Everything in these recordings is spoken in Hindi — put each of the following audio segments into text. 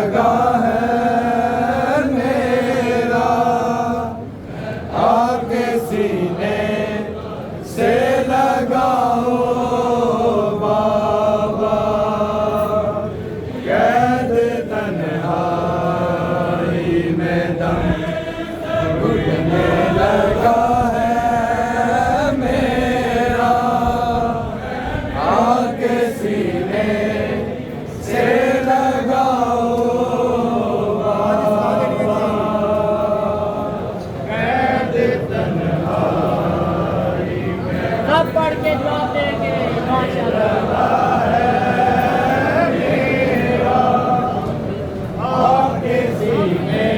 लगा है मेरा, आके सीने से लगाओ बाबा, कैद तन्हाई में दम घुटने लगा है मेरा, आके सीने से लगाओ बाबा, कैद तन्हाई में सब पढ़ के जवाब देंगे माशाल्लाह। आके सीने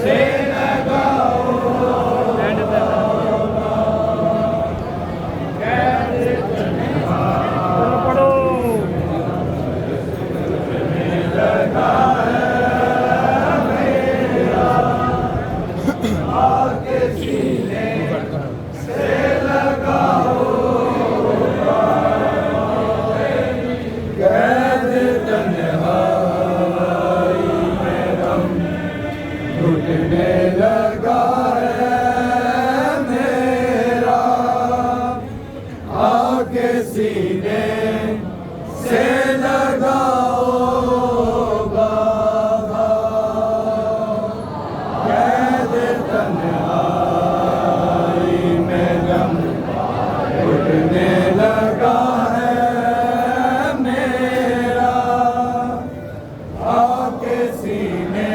से लगाओ कैद पढ़ो लगा है मेरा, आके सीने से लगाओ कैद तन्हाई में दम घुटने लगा है मेरा, आके सीने से लगाओ बाबा, कैद तन्हाई में दम घुटने लगा है मेरा, आके सीने